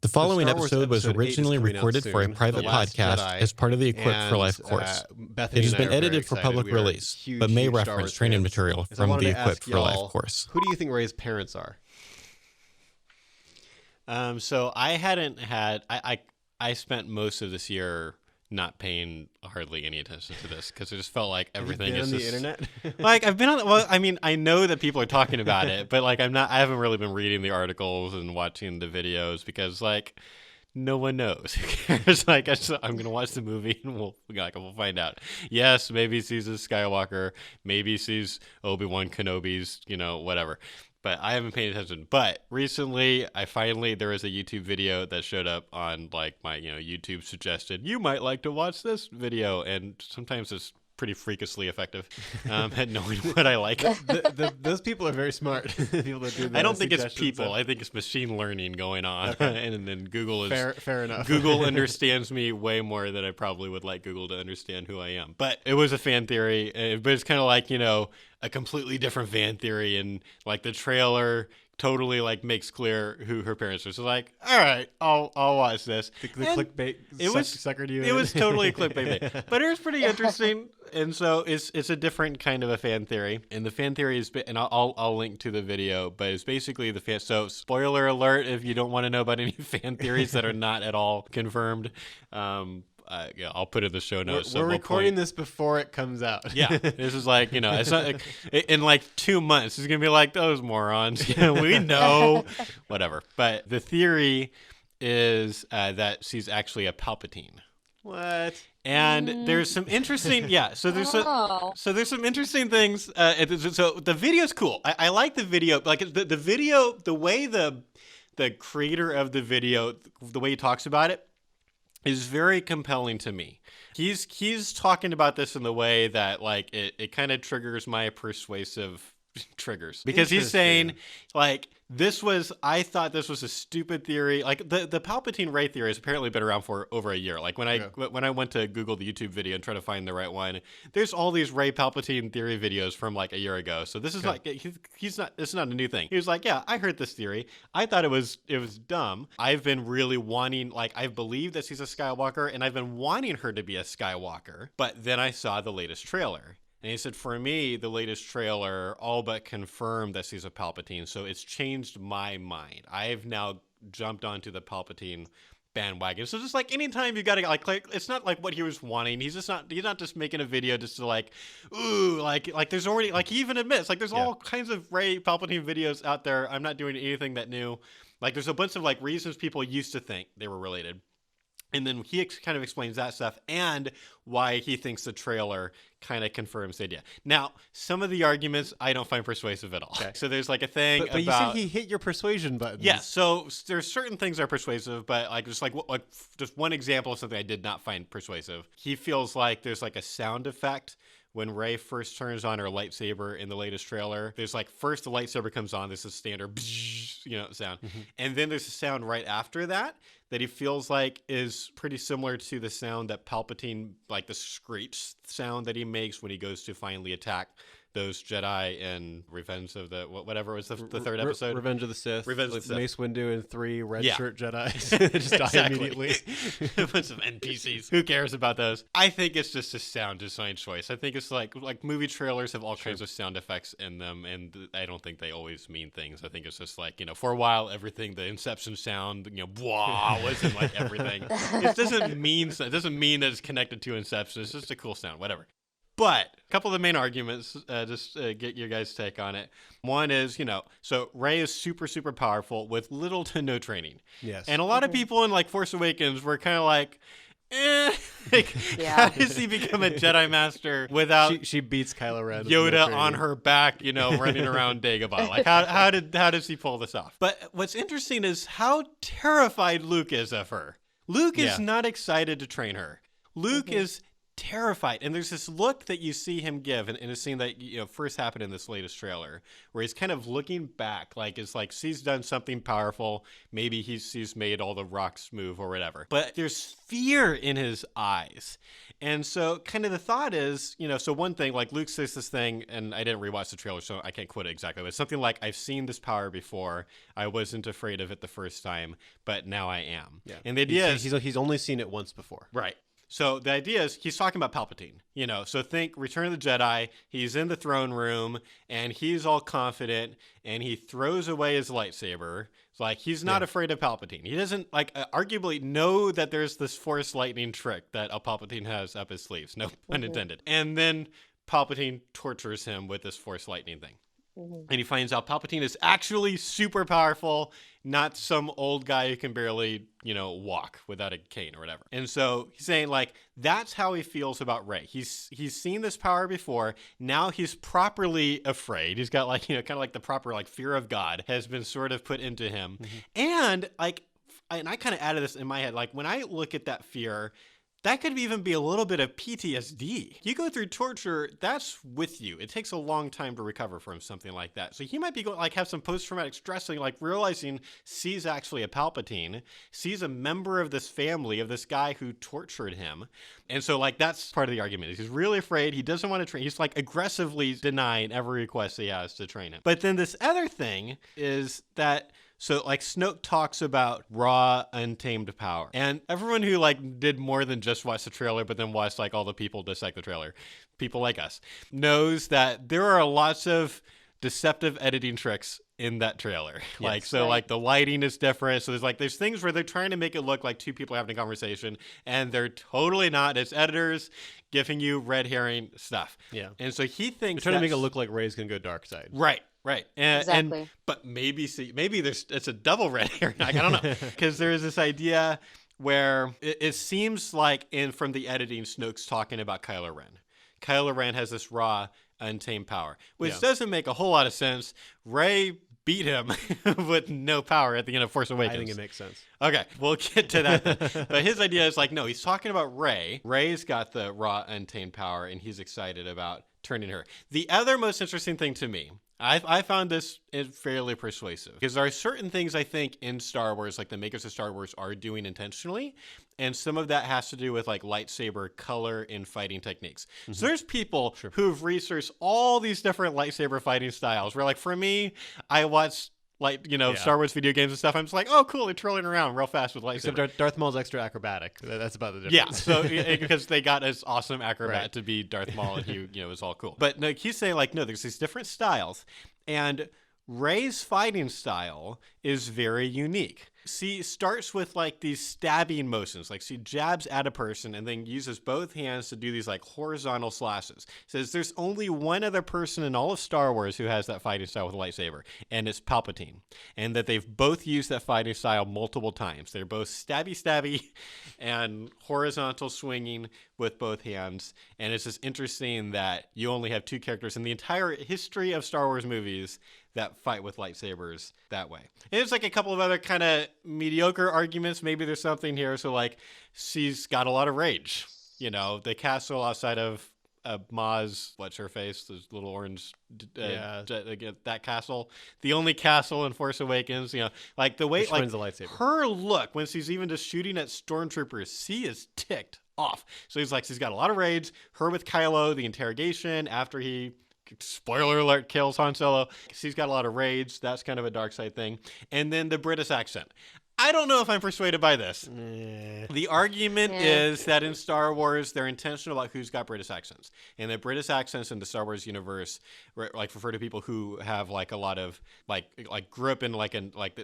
The following Star Wars episode was episode 8 is originally coming out recorded for a soon, private The Last podcast Jedi, as part of the Equipped for Life and, course. Bethany It has and I been are very edited for excited. public We are release, huge, but may huge Star reference Wars training fans. material So I from wanted the to ask Equipped for Life y'all, course. who do you think Rey's parents are? So I hadn't had I spent most of this year not paying hardly any attention to this because it just felt like everything is on the just, internet. like I've been on. Well, I mean, I know that people are talking about it, but like I haven't really been reading the articles and watching the videos because like no one knows. Who cares? Like I'm gonna watch the movie and we'll find out. Yes, maybe sees a Skywalker, maybe sees Obi-Wan Kenobi's, whatever. But I haven't paid attention. But recently, there was a YouTube video that showed up on like my, YouTube suggested, you might like to watch this video. And sometimes it's pretty freakishly effective at knowing what I like. Those people are very smart. People that do I don't think it's people. I think it's machine learning going on. Okay. and then Google is... Fair enough. Google understands me way more than I probably would like Google to understand who I am. But it was a fan theory. But it's kind of like, a completely different fan theory. And like the trailer totally like makes clear who her parents are. So like, all right, I'll watch this. The clickbait suckered you in. It was totally a clickbait, but it was pretty interesting. And so it's a different kind of a fan theory. And the fan theory is, and I'll link to the video, but it's basically the fan. So spoiler alert if you don't want to know about any fan theories that are not at all confirmed. Yeah, I'll put it in the show notes. We're recording this before it comes out. Yeah, this is like, it's not like, in like 2 months, it's going to be like, those morons. We know. Whatever. But the theory is that she's actually a Palpatine. What? And there's some interesting, so there's some interesting things. So the video's cool. I like the video. Like the video, the way the creator of the video, the way he talks about it, is very compelling to me. He's talking about this in the way that like it kind of triggers my persuasive triggers, because he's saying like I thought this was a stupid theory. Like the Palpatine Rey theory has apparently been around for over a year. Like when I went to Google the YouTube video and try to find the right one, there's all these Rey Palpatine theory videos from like a year ago. So this is like it's not a new thing. He was like, yeah, I heard this theory. I thought it was dumb. I've been really wanting, like, I believe that she's a Skywalker, and I've been wanting her to be a Skywalker. But then I saw the latest trailer. And he said, for me, the latest trailer all but confirmed that she's a Palpatine. So it's changed my mind. I've now jumped onto the Palpatine bandwagon. So just like anytime you got to like, it's not like what he was wanting. He's not just making a video just to like, ooh, like there's already, like he even admits, like there's all kinds of Rey Palpatine videos out there. I'm not doing anything that new. Like there's a bunch of like reasons people used to think they were related. And then he kind of explains that stuff and why he thinks the trailer kind of confirms the idea. Now, some of the arguments I don't find persuasive at all. Okay. So there's like a thing but about... you said he hit your persuasion buttons. Yeah, so there's certain things that are persuasive, but like just one example of something I did not find persuasive. He feels like there's like a sound effect when Rey first turns on her lightsaber in the latest trailer. There's like, first the lightsaber comes on, there's a standard sound. Mm-hmm. And then there's a sound right after that he feels like is pretty similar to the sound that Palpatine, like the screech sound that he makes when he goes to finally attack those Jedi in Revenge of the whatever was the third episode. Revenge of the Sith. Revenge of the Sith. Mace Windu and 3 red shirt Jedi just die immediately. A bunch of NPCs. Who cares about those? I think it's just a sound design choice. I think it's like movie trailers have all kinds of sound effects in them, and I don't think they always mean things. I think it's just like, for a while everything, the Inception sound, blah, was in like everything. It doesn't mean that it's connected to Inception. It's just a cool sound, whatever. But a couple of the main arguments, get your guys' take on it. One is, so Rey is super, super powerful with little to no training. Yes. And a lot of people in like Force Awakens were kind of like, how does he become a Jedi Master without she beats Kylo Ren Yoda on her back, running around Dagobah? Like, how does he pull this off? But what's interesting is how terrified Luke is of her. Luke is not excited to train her. Luke is terrified. And there's this look that you see him give in a scene that, you know, first happened in this latest trailer, where he's kind of looking back, like it's like he's done something powerful. Maybe he's made all the rocks move or whatever. But there's fear in his eyes. And so kind of the thought is, you know, so one thing, like Luke says this thing, and I didn't rewatch the trailer, so I can't quote it exactly, but it's something like, I've seen this power before. I wasn't afraid of it the first time, but now I am. Yeah. And the idea is... He's only seen it once before. Right. So the idea is he's talking about Palpatine, you know, so think Return of the Jedi, he's in the throne room and he's all confident and he throws away his lightsaber. It's like, he's not afraid of Palpatine. He doesn't like arguably know that there's this Force lightning trick that a Palpatine has up his sleeves. No pun intended. And then Palpatine tortures him with this Force lightning thing. And he finds out Palpatine is actually super powerful, not some old guy who can barely, you know, walk without a cane or whatever. And so he's saying, like, that's how he feels about Rey. He's seen this power before. Now he's properly afraid. He's got, like, you know, kind of like the proper, like, fear of God has been sort of put into him. And, like, and I kind of added this in my head, like, when I look at that fear, that could even be a little bit of PTSD. You go through torture, that's with you. It takes a long time to recover from something like that. So he might be going, like, have some post-traumatic stress, like realizing C's actually a Palpatine. C's a member of this family, of this guy who tortured him. And so, like, that's part of the argument. He's really afraid. He doesn't want to train. He's, like, aggressively denying every request he has to train him. But then this other thing is that... So, like, Snoke talks about raw, untamed power. And everyone who, like, did more than just watch the trailer, but then watched, like, all the people dissect the trailer, people like us, knows that there are lots of deceptive editing tricks in that trailer. Yes, like, so, like, the lighting is different. So there's things where they're trying to make it look like two people having a conversation, and they're totally not. It's editors giving you red herring stuff. Yeah. And so he thinks they're trying to make it look like Rey's gonna go dark side. Right. Right. Exactly. But maybe it's a double red herring. I don't know. Because there's this idea where it seems like from the editing, Snoke's talking about Kylo Ren. Kylo Ren has this raw, untamed power, which doesn't make a whole lot of sense. Rey beat him with no power at the end of Force Awakens. I think it makes sense. Okay, we'll get to that then. But his idea is like, no, he's talking about Rey. Rey's got the raw, untamed power, and he's excited about turning her. The other most interesting thing to me, I found this fairly persuasive, because there are certain things I think in Star Wars, like the makers of Star Wars are doing intentionally, and some of that has to do with like lightsaber color and fighting techniques. So there's people who've researched all these different lightsaber fighting styles, where like for me, I watched like, you know, Star Wars video games and stuff. I'm just like, oh, cool, they're trolling around real fast with lightsaber. Except Darth Maul's extra acrobatic. That's about the difference. Yeah, so because they got this awesome acrobat to be Darth Maul, and he, you know, was all cool. But no, he's saying like, no, there's these different styles, and Rey's fighting style is very unique. She starts with like these stabbing motions, like she jabs at a person and then uses both hands to do these like horizontal slashes. Says there's only one other person in all of Star Wars who has that fighting style with a lightsaber, and it's Palpatine. And that they've both used that fighting style multiple times. They're both stabby and horizontal swinging with both hands. And it's just interesting that you only have two characters in the entire history of Star Wars movies that fight with lightsabers that way. And there's like a couple of other kind of mediocre arguments. Maybe there's something here. So like, she's got a lot of rage. You know, the castle outside of Maz, what's her face, this little orange, that castle, the only castle in Force Awakens, you know, like the way, which like the lightsaber. Her look when she's even just shooting at stormtroopers, she is ticked off. So he's like, she's got a lot of rage. Her with Kylo, the interrogation after he, spoiler alert, kills Han Solo. She's got a lot of rage. That's kind of a dark side thing. And then the British accent. I don't know if I'm persuaded by this. The argument is that in Star Wars, they're intentional about who's got British accents. And the British accents in the Star Wars universe, like, refer to people who have like a lot of like grew up in like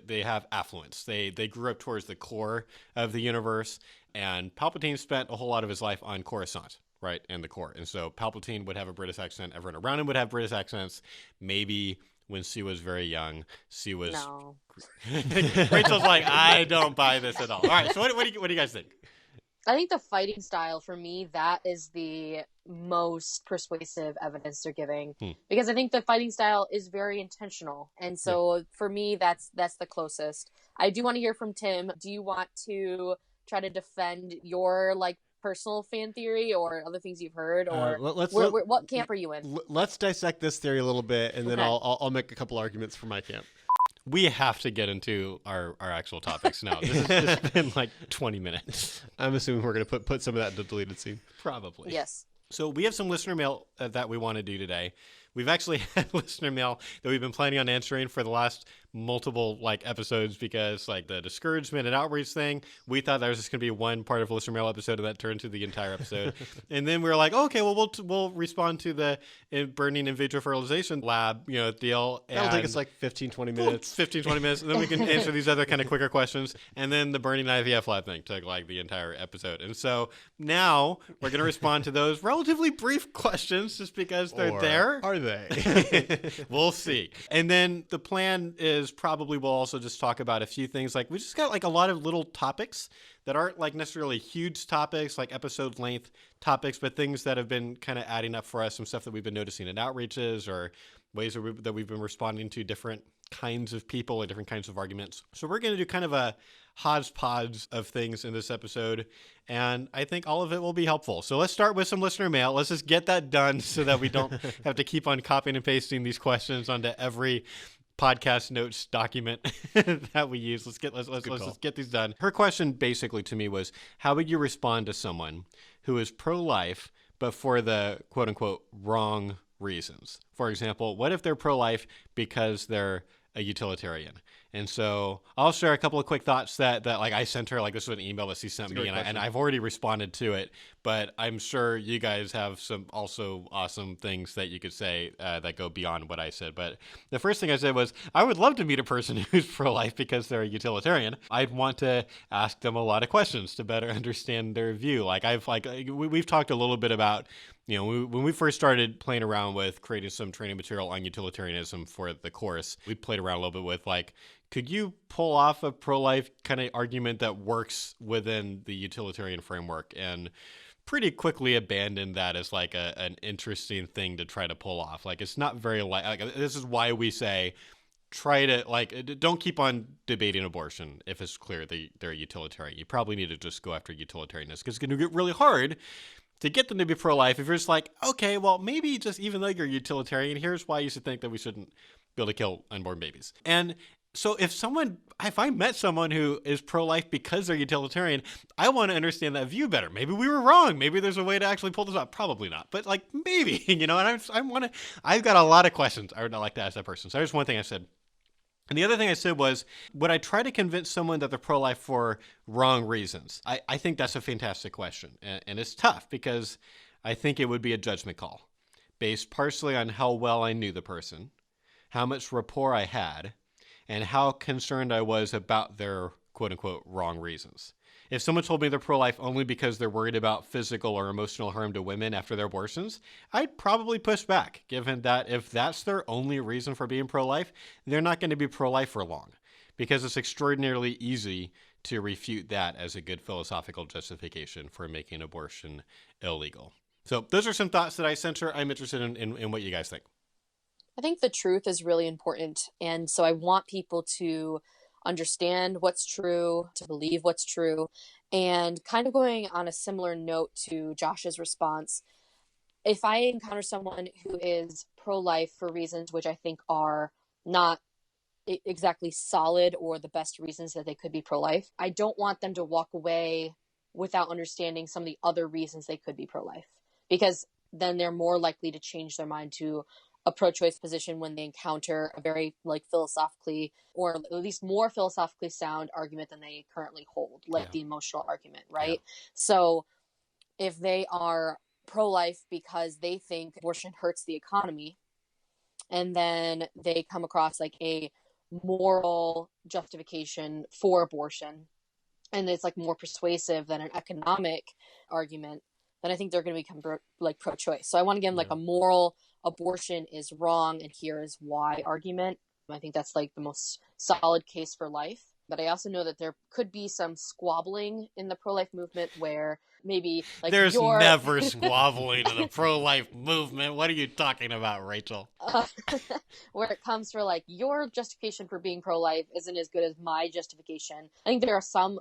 they have affluence. They grew up towards the core of the universe. And Palpatine spent a whole lot of his life on Coruscant. Right, and the core. And so Palpatine would have a British accent. Everyone around him would have British accents. Maybe when she was very young, she was... No. Rachel's like, I don't buy this at all. All right, so what do you guys think? I think the fighting style, for me, that is the most persuasive evidence they're giving. Because I think the fighting style is very intentional. And so for me, that's the closest. I do want to hear from Tim. Do you want to try to defend your, like, personal fan theory or other things you've heard, or what camp are you in? Let's dissect this theory a little bit, and then I'll make a couple arguments for my camp. We have to get into our actual topics now. This has been like 20 minutes. I'm assuming we're going to put some of that in the deleted scene. Probably. Yes. So we have some listener mail that we want to do today. We've actually had listener mail that we've been planning on answering for the last multiple episodes because the discouragement and outreach thing, we thought that was just going to be one part of a listener mail episode and that turned to the entire episode. And then we were like, okay, well, we'll respond to the burning in vitro fertilization lab, deal. That'll take us 15, 20 minutes. 15, 20 minutes. And then we can answer these other kind of quicker questions. And then the burning IVF lab thing took the entire episode. And so now we're going to respond to those relatively brief questions just because they're there. Are they? We'll see. And then the plan is probably we'll also just talk about a few things. We just got a lot of little topics that aren't necessarily huge topics, episode length topics, but things that have been kind of adding up for us, some stuff that we've been noticing in outreaches or ways that we've been responding to different kinds of people or different kinds of arguments. So we're going to do kind of a hodgepodge of things in this episode, and I think all of it will be helpful. So let's start with some listener mail. Let's just get that done so that we don't have to keep on copying and pasting these questions onto every podcast notes document that we use. Let's just get these done. Her question basically to me was, how would you respond to someone who is pro-life but for the quote unquote wrong reasons? For example, what if they're pro-life because they're a utilitarian? And so I'll share a couple of quick thoughts that I sent her. This was an email that she sent me, and I've already responded to it. But I'm sure you guys have some also awesome things that you could say that go beyond what I said. But the first thing I said was, I would love to meet a person who's pro-life because they're a utilitarian. I'd want to ask them a lot of questions to better understand their view. We've talked a little bit about, when we first started playing around with creating some training material on utilitarianism for the course, we played around a little bit with could you pull off a pro-life kind of argument that works within the utilitarian framework? And pretty quickly abandoned that as an interesting thing to try to pull off. It's not very this is why we say try to don't keep on debating abortion if it's clear that they're a utilitarian. You probably need to just go after utilitarianists because it's going to get really hard to get them to be pro-life if you're just okay, well, maybe just even though you're a utilitarian, here's why you should think that we shouldn't be able to kill unborn babies. And so if I met someone who is pro-life because they're utilitarian, I want to understand that view better. Maybe we were wrong. Maybe there's a way to actually pull this off. Probably not, but maybe, and I've got a lot of questions I would not like to ask that person. So there's one thing I said. And the other thing I said was, would I try to convince someone that they're pro-life for wrong reasons? I think that's a fantastic question. And it's tough because I think it would be a judgment call based partially on how well I knew the person, how much rapport I had, and how concerned I was about their quote-unquote wrong reasons. If someone told me they're pro-life only because they're worried about physical or emotional harm to women after their abortions, I'd probably push back, given that if that's their only reason for being pro-life, they're not going to be pro-life for long, because it's extraordinarily easy to refute that as a good philosophical justification for making abortion illegal. So those are some thoughts that I sent her. I'm interested in what you guys think. I think the truth is really important. And so I want people to understand what's true, to believe what's true. And kind of going on a similar note to Josh's response, if I encounter someone who is pro-life for reasons which I think are not exactly solid or the best reasons that they could be pro-life, I don't want them to walk away without understanding some of the other reasons they could be pro-life, because then they're more likely to change their mind to a pro-choice position when they encounter a very philosophically, or at least more philosophically sound argument than they currently hold, the emotional argument, right? Yeah. So if they are pro-life because they think abortion hurts the economy, and then they come across a moral justification for abortion, and it's more persuasive than an economic argument, then I think they're going to become pro-choice. So I want to give them a moral abortion is wrong and here is why argument. I think that's the most solid case for life. But I also know that there could be some squabbling in the pro-life movement where maybe there's never squabbling in the pro-life movement. What are you talking about, Rachel? Where it comes for your justification for being pro-life isn't as good as my justification. I think there's some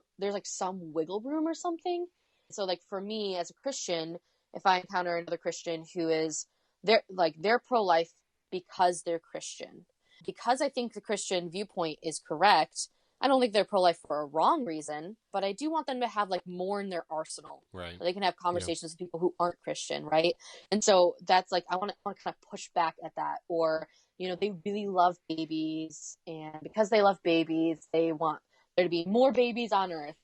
wiggle room or something. So like for me as a Christian, if I encounter another Christian who is they're pro-life because they're Christian, because I think the Christian viewpoint is correct, I don't think they're pro-life for a wrong reason, but I do want them to have like more in their arsenal. Right. They can have conversations with people who aren't Christian, right? And so that's like, I want to kind of push back at that. Or, you know, they really love babies, and because they love babies, they want there to be more babies on Earth.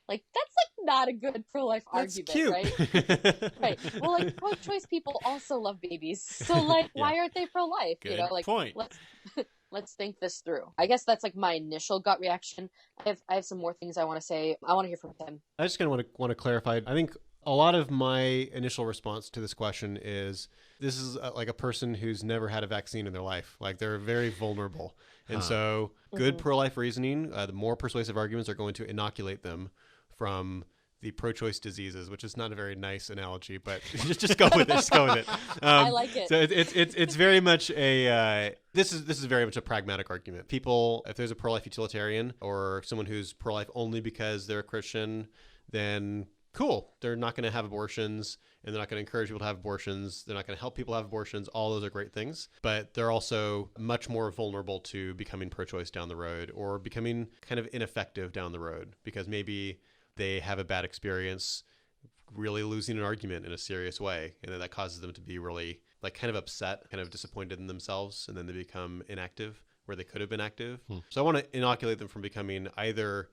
Like, that's like not a good pro-life argument, cute. Right? Right. Well, like pro-choice people also love babies. So like, why aren't they pro-life? Good you know, like point. Let's think this through. I guess that's like my initial gut reaction. I have some more things I want to say. I want to hear from Tim. I just kind of want to clarify. I think a lot of my initial response to this question is this is like a person who's never had a vaccine in their life. Like they're very vulnerable. And so good pro-life reasoning, the more persuasive arguments are going to inoculate them from the pro-choice diseases, which is not a very nice analogy, but just go with it. Just go with it. I like it. So it's very much a this is very much a pragmatic argument. People, if there's a pro-life utilitarian or someone who's pro-life only because they're a Christian, then cool. They're not going to have abortions, and they're not going to encourage people to have abortions. They're not going to help people have abortions. All those are great things, but they're also much more vulnerable to becoming pro-choice down the road or becoming kind of ineffective down the road because maybe they have a bad experience really losing an argument in a serious way. And then that causes them to be really like kind of upset, kind of disappointed in themselves. And then they become inactive where they could have been active. So I want to inoculate them from becoming either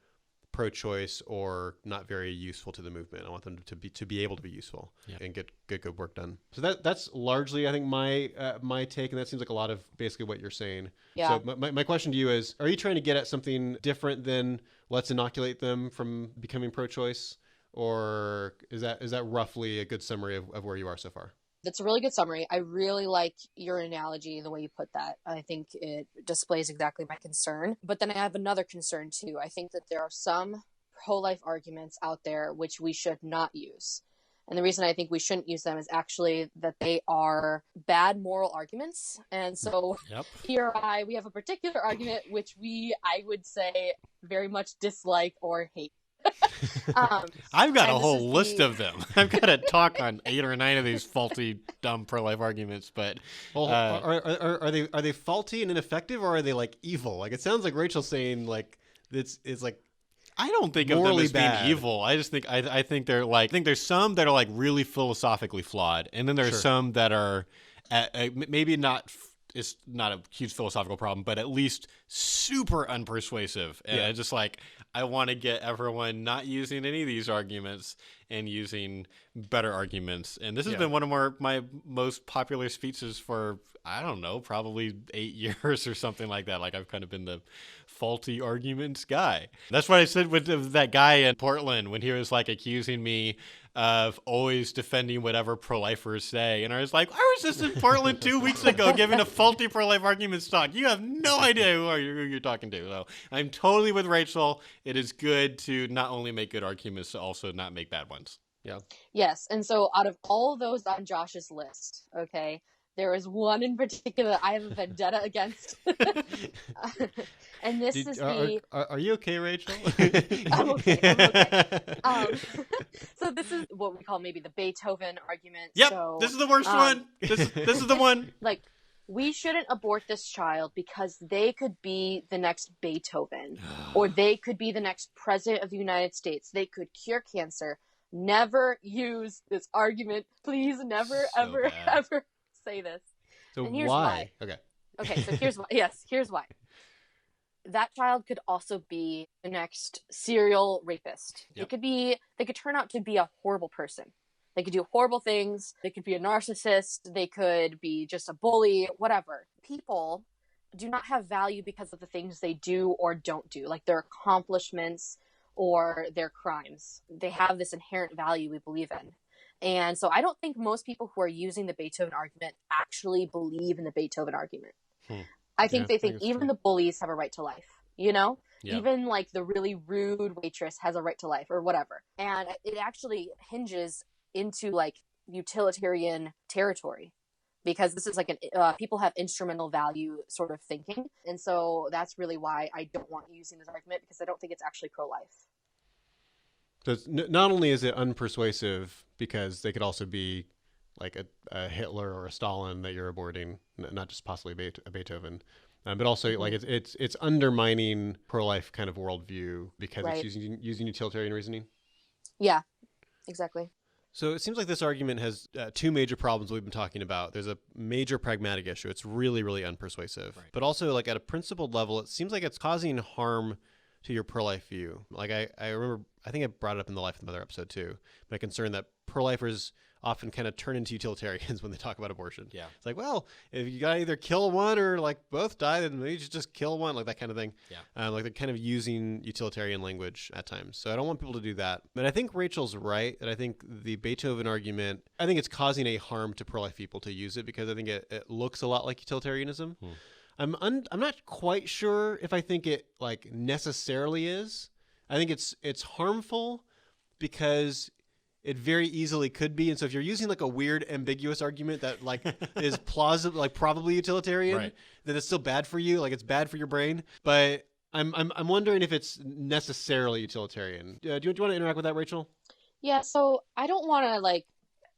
pro-choice or not very useful to the movement. I want them to be able to be useful and get good work done. So that's largely, I think, my take. And that seems like a lot of basically what you're saying. Yeah. So my question to you is, are you trying to get at something different than let's inoculate them from becoming pro-choice? Or is that roughly a good summary of where you are so far? That's a really good summary. I really like your analogy and the way you put that. I think it displays exactly my concern. But then I have another concern too. I think that there are some pro-life arguments out there which we should not use. And the reason I think we shouldn't use them is actually that they are bad moral arguments. And so ERI, we have a particular argument which I would say, very much dislike or hate. I've got a whole list of them. I've got to talk on 8 or 9 of these faulty, dumb pro-life arguments. But are they faulty and ineffective, or are they like evil? Like it sounds like Rachel's saying like it's like I don't think of them as being evil. I just think I think they're like there's some that are like really philosophically flawed, and then there's some that are maybe not. It's not a huge philosophical problem, but at least super unpersuasive. And I just like, I want to get everyone not using any of these arguments and using better arguments. And this has been one of my most popular speeches for, I don't know, probably 8 years or something like that. Like I've kind of been the faulty arguments guy. That's what I said with that guy in Portland when he was like accusing me of always defending whatever pro-lifers say. And I was like, I was just in Portland 2 weeks ago giving a faulty pro-life arguments talk. You have no idea who you're talking to. So I'm totally with Rachel. It is good to not only make good arguments, to also not make bad ones. Yeah. Yes. And so out of all those on Josh's list, okay, there is one in particular I have a vendetta against. And this is the... Are you okay, Rachel? I'm okay. So this is what we call maybe the Beethoven argument. Yep, so, this is the worst one. This is the one. Like, we shouldn't abort this child because they could be the next Beethoven. Or they could be the next president of the United States. They could cure cancer. Never use this argument. Please never, ever say this. So and here's why? Okay, so here's why. Yes, here's why. That child could also be the next serial rapist. Yep. They could turn out to be a horrible person. They could do horrible things. They could be a narcissist. They could be just a bully, whatever. People do not have value because of the things they do or don't do, like their accomplishments or their crimes. They have this inherent value we believe in. And so I don't think most people who are using the Beethoven argument actually believe in the Beethoven argument. I think they think even the bullies have a right to life, you know? Yeah. Even like the really rude waitress has a right to life or whatever. And it actually hinges into like utilitarian territory, because this is like people have instrumental value sort of thinking. And so that's really why I don't want using this argument, because I don't think it's actually pro-life. So it's not only is it unpersuasive because they could also be like a Hitler or a Stalin that you're aborting, not just possibly a Beethoven, but also like it's undermining pro-life kind of worldview because Right. it's using utilitarian reasoning. Yeah, exactly. So it seems like this argument has two major problems we've been talking about. There's a major pragmatic issue. It's really, really unpersuasive. Right. But also, like at a principled level, it seems like it's causing harm to your pro-life view. Like I remember, I think I brought it up in the Life of the Mother episode too, my concern that pro-lifers often kind of turn into utilitarians when they talk about abortion. Yeah. It's like, well, if you got to either kill one or like both die, then maybe you should just kill one, like that kind of thing. Yeah. Like they're kind of using utilitarian language at times. So I don't want people to do that. But I think Rachel's right that I think the Beethoven argument, I think it's causing a harm to pro-life people to use it because I think it looks a lot like utilitarianism. I'm not quite sure if I think it like necessarily is. I think it's harmful because it very easily could be. And so if you're using like a weird ambiguous argument that like is plausible, like probably utilitarian, right, then it's still bad for you. Like it's bad for your brain. But I'm wondering if it's necessarily utilitarian. Do you want to interact with that, Rachel? Yeah. So I don't want to like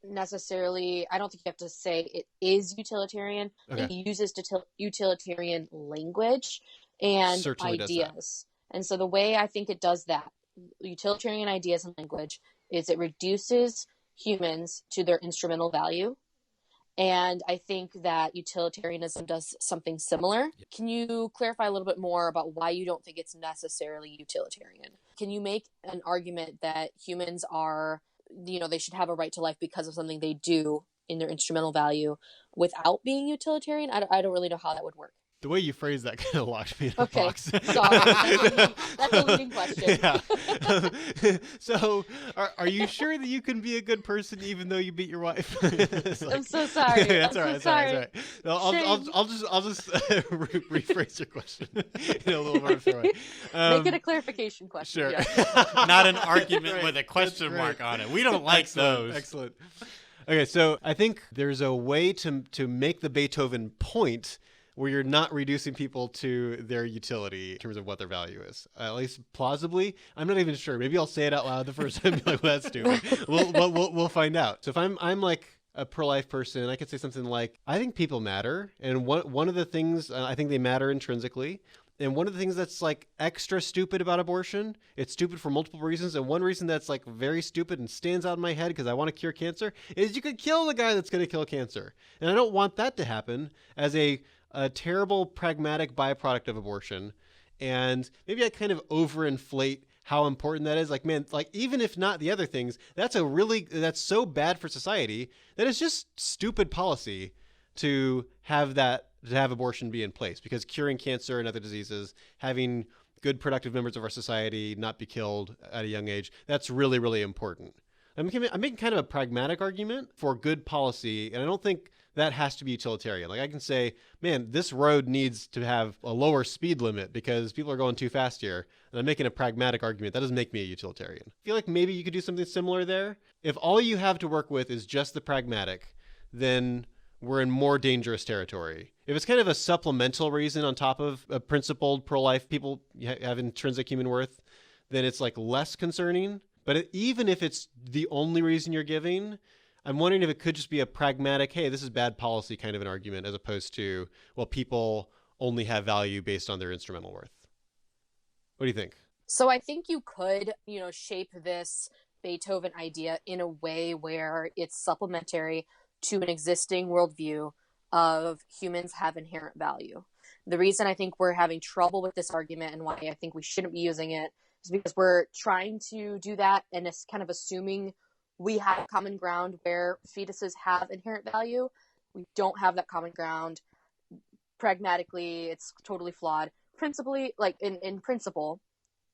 necessarily, I don't think you have to say it is utilitarian. Okay. It uses utilitarian language and Certainly ideas. And so the way I think it does that, utilitarian ideas and language, is it reduces humans to their instrumental value. And I think that utilitarianism does something similar. Can you clarify a little bit more about why you don't think it's necessarily utilitarian? Can you make an argument that humans are, they should have a right to life because of something they do in their instrumental value without being utilitarian? I don't really know how that would work. The way you phrase that kind of locked me in a Okay, box. sorry. That's a leading question. Yeah. So, are you sure that you can be a good person even though you beat your wife? Like, I'm so sorry. That's all right. That's all right. No, I'll just rephrase your question in a little more fair way. Make it a clarification question. Sure. Yeah. Not an argument Right. with a question That's mark right. on it. We don't like those. Excellent. Okay, so I think there's a way to make the Beethoven point where you're not reducing people to their utility in terms of what their value is. At least plausibly. I'm not even sure. Maybe I'll say it out loud the first time and be like, well, that's stupid. We'll find out. So if I'm like a pro-life person, I could say something like, I think people matter. And one of the things, I think they matter intrinsically. And one of the things that's like extra stupid about abortion, it's stupid for multiple reasons. And one reason that's like very stupid and stands out in my head because I want to cure cancer is you could kill the guy that's going to kill cancer. And I don't want that to happen as a terrible pragmatic byproduct of abortion. And maybe I kind of overinflate how important that is. Like, man, like even if not the other things, that's so bad for society that it's just stupid policy to have abortion be in place, because curing cancer and other diseases, having good productive members of our society not be killed at a young age, that's really, really important. I'm making kind of a pragmatic argument for good policy, and I don't think that has to be utilitarian. Like I can say, man, this road needs to have a lower speed limit because people are going too fast here. And I'm making a pragmatic argument. That doesn't make me a utilitarian. I feel like maybe you could do something similar there. If all you have to work with is just the pragmatic, then we're in more dangerous territory. If it's kind of a supplemental reason on top of a principled pro-life people have intrinsic human worth, then it's like less concerning. But even if it's the only reason you're giving, I'm wondering if it could just be a pragmatic, hey, this is bad policy kind of an argument, as opposed to, well, people only have value based on their instrumental worth. What do you think? So I think you could, shape this Beethoven idea in a way where it's supplementary to an existing worldview of humans have inherent value. The reason I think we're having trouble with this argument and why I think we shouldn't be using it is because we're trying to do that and it's kind of assuming we have common ground where fetuses have inherent value. We don't have that common ground. Pragmatically, it's totally flawed. Principally, like in principle,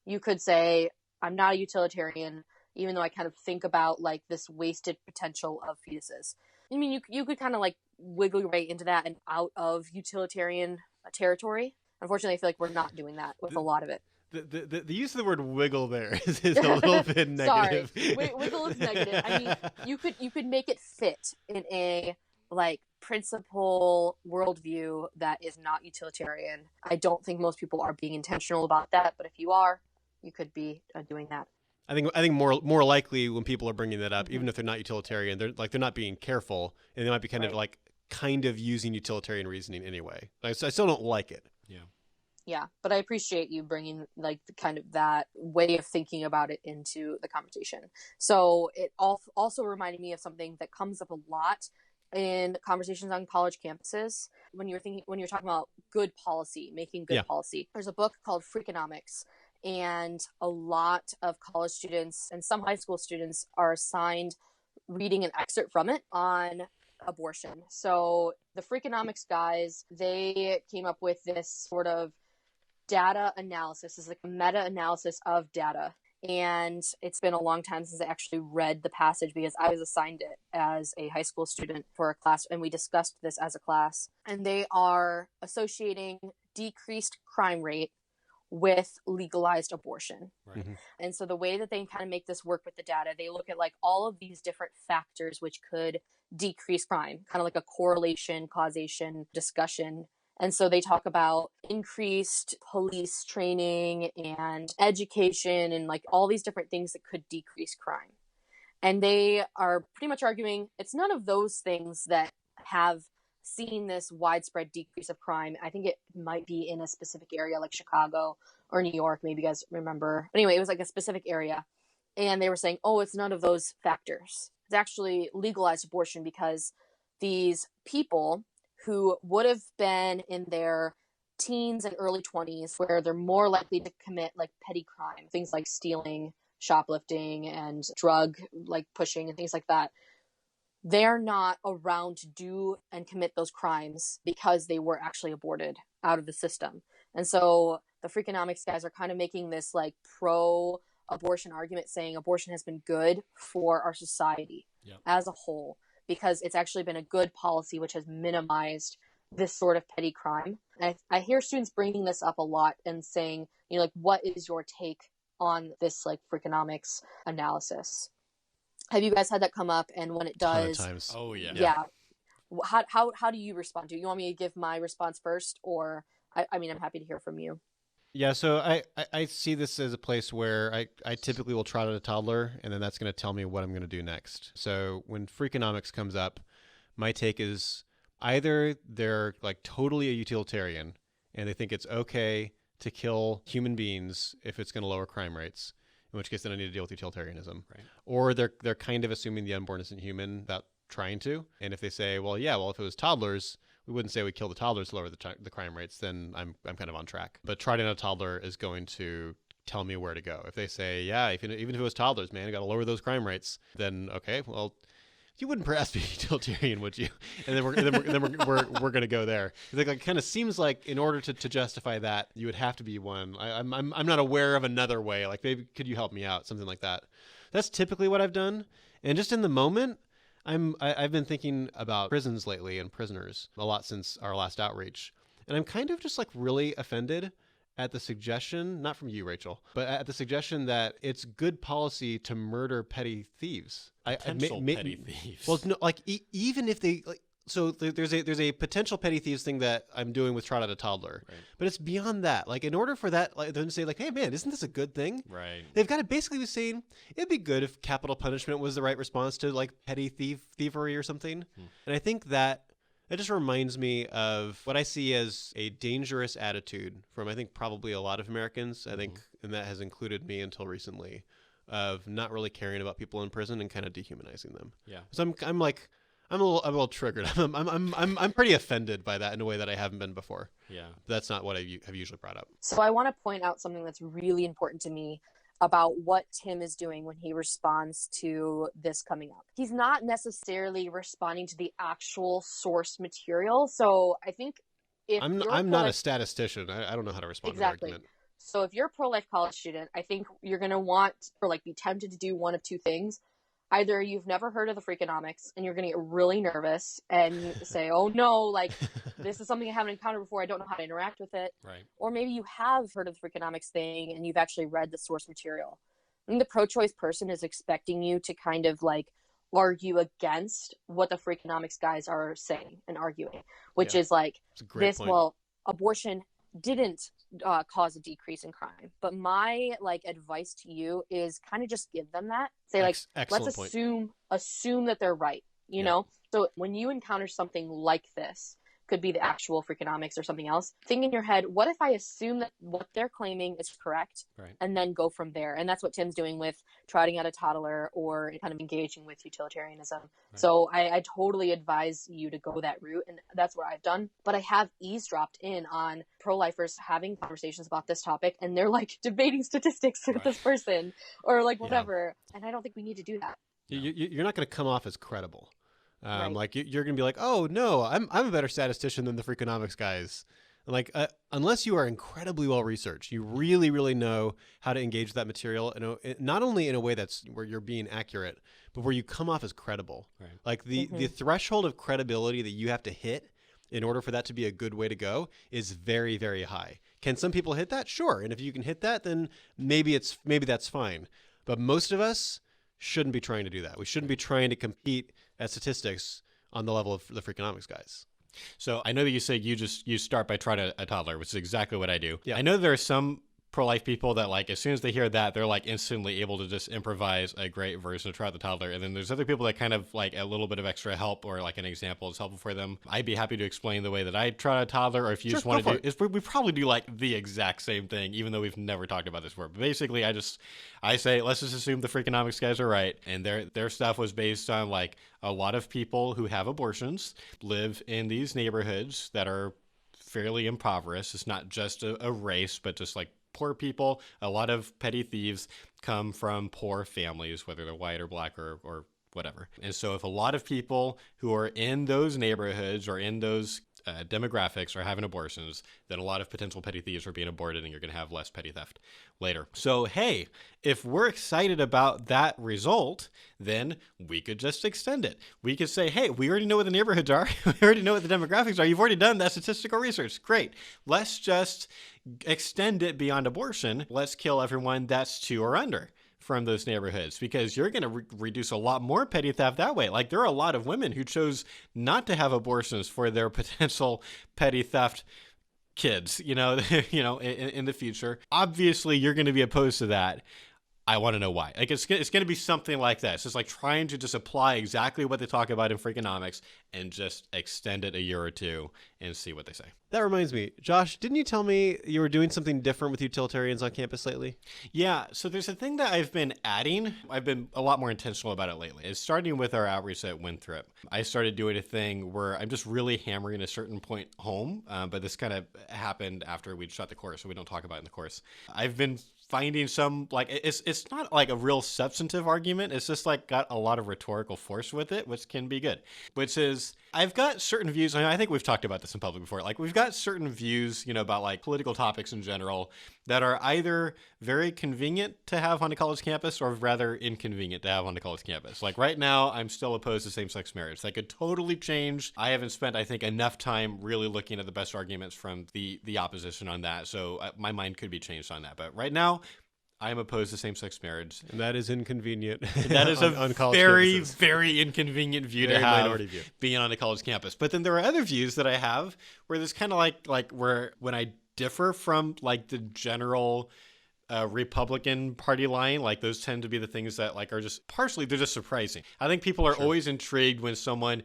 you could say, I'm not a utilitarian, even though I kind of think about like this wasted potential of fetuses. I mean, you could kind of like wiggle your way into that and out of utilitarian territory. Unfortunately, I feel like we're not doing that with a lot of it. The use of the word wiggle there is a little bit negative. Sorry, wiggle is negative. I mean, you could make it fit in a like principle worldview that is not utilitarian. I don't think most people are being intentional about that, but if you are, you could be doing that. I think more likely when people are bringing that up, even if they're not utilitarian, they're not being careful, and they might be kind of using utilitarian reasoning anyway. I still don't like it. Yeah, but I appreciate you bringing like the kind of that way of thinking about it into the conversation. So it also reminded me of something that comes up a lot in conversations on college campuses when you're talking about good policy, making good policy. There's a book called Freakonomics, and a lot of college students and some high school students are assigned reading an excerpt from it on abortion. So the Freakonomics guys, they came up with this sort of data analysis. It's like a meta-analysis of data. And it's been a long time since I actually read the passage because I was assigned it as a high school student for a class, and we discussed this as a class. And they are associating decreased crime rate with legalized abortion. Right. And so the way that they kind of make this work with the data, they look at like all of these different factors which could decrease crime, kind of like a correlation, causation discussion. And so they talk about increased police training and education and like all these different things that could decrease crime. And they are pretty much arguing it's none of those things that have seen this widespread decrease of crime. I think it might be in a specific area like Chicago or New York. Maybe you guys remember. But anyway, it was like a specific area. And they were saying, oh, it's none of those factors. It's actually legalized abortion because these people who would have been in their teens and early 20s, where they're more likely to commit like petty crime, things like stealing, shoplifting, and drug like pushing and things like that. They're not around to do and commit those crimes because they were actually aborted out of the system. And so the Freakonomics guys are kind of making this like pro-abortion argument, saying abortion has been good for our society as a whole, because it's actually been a good policy which has minimized this sort of petty crime. And I hear students bringing this up a lot and saying, you know, like, what is your take on this like Freakonomics analysis? Have you guys had that come up? And when it does, Ton of times. Oh yeah. Yeah. How do you respond to it? You want me to give my response first, or I mean, I'm happy to hear from you. Yeah, so I see this as a place where I typically will trot out a toddler, and then that's going to tell me what I'm going to do next. So when Freakonomics comes up, my take is either they're like totally a utilitarian, and they think it's okay to kill human beings if it's going to lower crime rates, in which case then I need to deal with utilitarianism. Right. Or they're kind of assuming the unborn isn't human without trying to. And if they say, well, if it was toddlers, we wouldn't say we kill the toddlers to lower the crime rates, then I'm kind of on track. But trotting out a toddler is going to tell me where to go. If they say, even if it was toddlers, man, you got to lower those crime rates, then okay, well, you wouldn't perhaps be utilitarian, would you? And then we're going to go there. It kind of seems like in order to justify that, you would have to be one. I'm not aware of another way. Like, maybe could you help me out? Something like that. That's typically what I've done. And just in the moment, I've been thinking about prisons lately and prisoners a lot since our last outreach. And I'm kind of just like really offended at the suggestion, not from you, Rachel, but at the suggestion that it's good policy to murder petty thieves. Potential petty thieves. Well, no, like even if they like, so there's a potential petty thieves thing that I'm doing with trot out a toddler, Right. but it's beyond that. Like, in order for that, like, them to say like, hey man, isn't this a good thing? Right. They've got to basically be saying it'd be good if capital punishment was the right response to like petty thievery or something. And I think that just reminds me of what I see as a dangerous attitude from, I think, probably a lot of Americans. I think, and that has included me until recently, of not really caring about people in prison and kind of dehumanizing them. Yeah. So I'm a little triggered. I'm pretty offended by that in a way that I haven't been before. Yeah. But that's not what I have usually brought up. So I want to point out something that's really important to me about what Tim is doing when he responds to this coming up. He's not necessarily responding to the actual source material. So I think if I'm not a statistician. I don't know how to respond to the argument. So if you're a pro-life college student, I think you're going to want or like be tempted to do one of two things. Either you've never heard of the Freakonomics and you're going to get really nervous and say, oh no, like this is something I haven't encountered before. I don't know how to interact with it. Right. Or maybe you have heard of the Freakonomics thing and you've actually read the source material. I think the pro-choice person is expecting you to kind of like argue against what the Freakonomics guys are saying and arguing, which is like this, point. well, abortion didn't cause a decrease in crime. But my like advice to you is kind of just give them that. Say like, let's assume that they're right, you know? So when you encounter something like this, could be the actual Freakonomics or something else, think in your head, what if I assume that what they're claiming is correct, and then go from there? And that's what Tim's doing with trotting out a toddler or kind of engaging with utilitarianism. So I totally advise you to go that route, and that's what I've done. But I have eavesdropped in on pro-lifers having conversations about this topic, and they're like debating statistics with this person or like whatever. And I don't think we need to do that. You're not going to come off as credible. Like you're going to be like, oh no, I'm a better statistician than the Freakonomics guys. Like, unless you are incredibly well researched, you really, really know how to engage that material, not only in a way that's where you're being accurate, but where you come off as credible. Like the threshold of credibility that you have to hit in order for that to be a good way to go is very, very high. Can some people hit that? Sure. And if you can hit that, then maybe that's fine. But most of us shouldn't be trying to do that. We shouldn't be trying to compete at statistics on the level of the Freakonomics guys. So I know that you say you start by trying a toddler, which is exactly what I do. Yeah. I know there are some pro-life people that like as soon as they hear that, they're like instantly able to just improvise a great version of Try the Toddler. And then there's other people that kind of like a little bit of extra help or like an example is helpful for them. I'd be happy to explain the way that I try a toddler, or if you just want to do we probably do like the exact same thing, even though we've never talked about this before. But basically I say, let's just assume the Freakonomics guys are right. And their stuff was based on like a lot of people who have abortions live in these neighborhoods that are fairly impoverished. It's not just a race, but just like poor people. A lot of petty thieves come from poor families, whether they're white or black or whatever. And so if a lot of people who are in those neighborhoods or in those demographics are having abortions, then a lot of potential petty thieves are being aborted, and you're going to have less petty theft later. So, hey, if we're excited about that result, then we could just extend it. We could say, hey, we already know what the neighborhoods are. We already know what the demographics are. You've already done that statistical research. Great. Let's just extend it beyond abortion. Let's kill everyone that's 2 or under from those neighborhoods, because you're going to reduce a lot more petty theft that way. Like there are a lot of women who chose not to have abortions for their potential petty theft kids, in the future. Obviously, you're going to be opposed to that. I want to know why. Like it's going to be something like that. It's just like trying to just apply exactly what they talk about in Freakonomics and just extend it a year or two and see what they say. That reminds me, Josh, didn't you tell me you were doing something different with utilitarians on campus lately? Yeah, so there's a thing that I've been adding. I've been a lot more intentional about it lately. It's starting with our outreach at Winthrop. I started doing a thing where I'm just really hammering a certain point home, but this kind of happened after we'd shot the course, so we don't talk about it in the course. I've been finding some, like, it's not like a real substantive argument. It's just like got a lot of rhetorical force with it, which can be good. Which is, I've got certain views. I think we've talked about this in public before. Like we've got certain views, about like political topics in general that are either very convenient to have on a college campus or rather inconvenient to have on a college campus. Like right now, I'm still opposed to same-sex marriage. That could totally change. I haven't spent, I think, enough time really looking at the best arguments from the opposition on that. So my mind could be changed on that. But right now, I'm opposed to same-sex marriage. And that is inconvenient. That is on college very, campuses. Very inconvenient view to have minority view. Being on a college campus. But then there are other views that I have where there's kind of like where when I differ from like the general Republican Party line, like those tend to be the things that like are just partially, they're just surprising. I think people are always intrigued when someone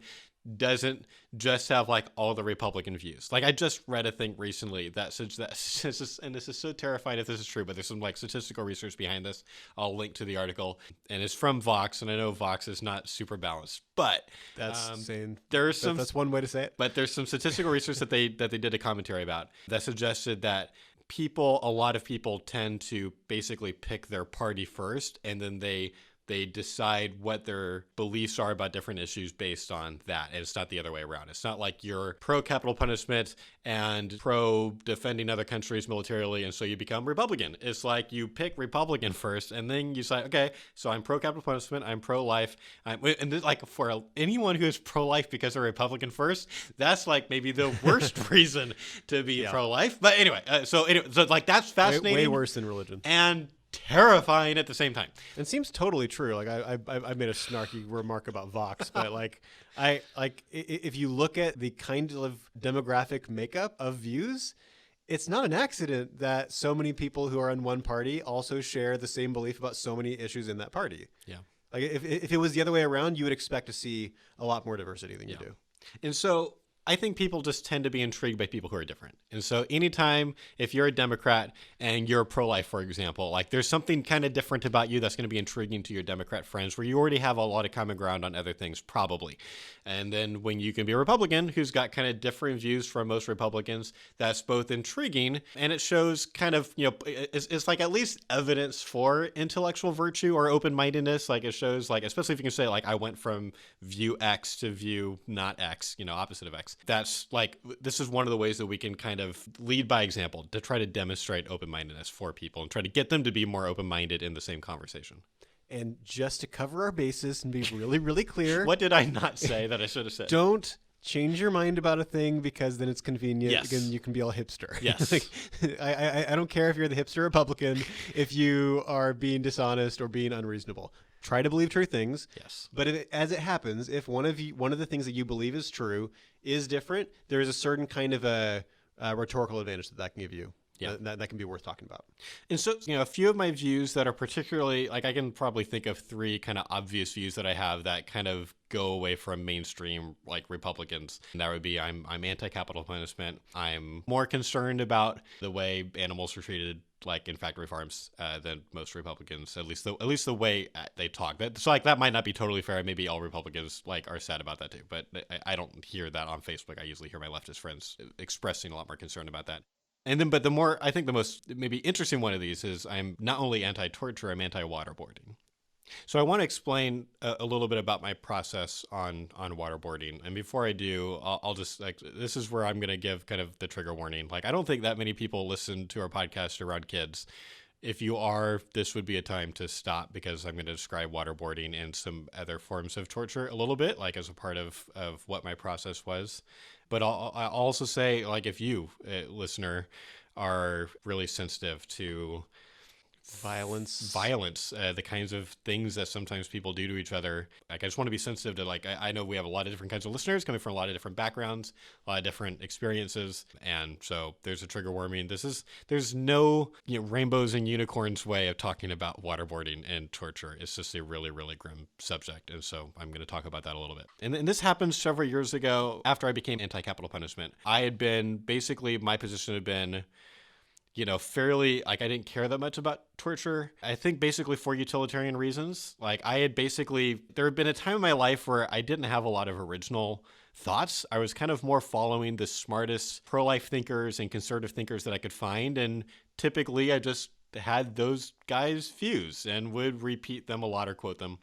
doesn't just have like all the Republican views. Like I just read a thing recently that says that, and this is so terrifying if this is true, but there's some like statistical research behind this. I'll link to the article, and it's from Vox, and I know Vox is not super balanced, but that's saying there's some. That's one way to say it. But there's some statistical research that they did a commentary about that suggested that a lot of people tend to basically pick their party first, and then they decide what their beliefs are about different issues based on that. And it's not the other way around. It's not like you're pro-capital punishment and pro-defending other countries militarily, and so you become Republican. It's like you pick Republican first, and then you say, okay, so I'm pro-capital punishment, I'm pro-life. And this, like for anyone who is pro-life because they're Republican first, that's like maybe the worst reason to be pro-life. But anyway, so like that's fascinating. Way worse than religion. And terrifying at the same time. It seems totally true. Like I made a snarky remark about Vox, but if you look at the kind of demographic makeup of views, it's not an accident that so many people who are in one party also share the same belief about so many issues in that party. Yeah. Like if it was the other way around, you would expect to see a lot more diversity than you do. And so I think people just tend to be intrigued by people who are different. And so anytime, if you're a Democrat and you're pro-life, for example, like there's something kind of different about you that's going to be intriguing to your Democrat friends where you already have a lot of common ground on other things, probably. And then when you can be a Republican who's got kind of different views from most Republicans, that's both intriguing and it shows kind of, it's like at least evidence for intellectual virtue or open-mindedness. Like it shows, like, especially if you can say, like, I went from view X to view not X, opposite of X. That's like, this is one of the ways that we can kind of lead by example to try to demonstrate open-mindedness for people and try to get them to be more open-minded in the same conversation. And just to cover our bases and be really, really clear. What did I not say that I should have said? Don't change your mind about a thing because then it's convenient. Yes. Again, you can be all hipster. Yes. Like, I don't care if you're the hipster Republican, if you are being dishonest or being unreasonable. Try to believe true things. Yes. But as it happens, if one of the things that you believe is true is different, there is a certain kind of a rhetorical advantage that can give you. Yeah. That can be worth talking about. And so, a few of my views that are particularly, like I can probably think of 3 kind of obvious views that I have that kind of go away from mainstream, like Republicans. And that would be I'm anti-capital punishment. I'm more concerned about the way animals are treated, like in factory farms, than most Republicans, at least the way they talk. So like that might not be totally fair. Maybe all Republicans like are sad about that too, but I don't hear that on Facebook. I usually hear my leftist friends expressing a lot more concern about that. And then, but the most maybe interesting one of these is I'm not only anti-torture, I'm anti-waterboarding. So I want to explain a little bit about my process on waterboarding. And before I do, I'll just this is where I'm going to give kind of the trigger warning. Like, I don't think that many people listen to our podcast around kids. If you are, this would be a time to stop because I'm going to describe waterboarding and some other forms of torture a little bit, like as a part of what my process was. But I'll also say, like, if you, listener, are really sensitive to violence, the kinds of things that sometimes people do to each other. Like, I just want to be sensitive to, like, I know we have a lot of different kinds of listeners coming from a lot of different backgrounds, a lot of different experiences. And so there's a trigger warning. There's no rainbows and unicorns way of talking about waterboarding and torture. It's just a really, really grim subject. And so I'm going to talk about that a little bit. And this happened several years ago after I became anti-capital punishment. My position had been, fairly, like, I didn't care that much about torture. I think basically for utilitarian reasons. Like, there had been a time in my life where I didn't have a lot of original thoughts. I was kind of more following the smartest pro-life thinkers and conservative thinkers that I could find. And typically I just had those guys' views and would repeat them a lot or quote them.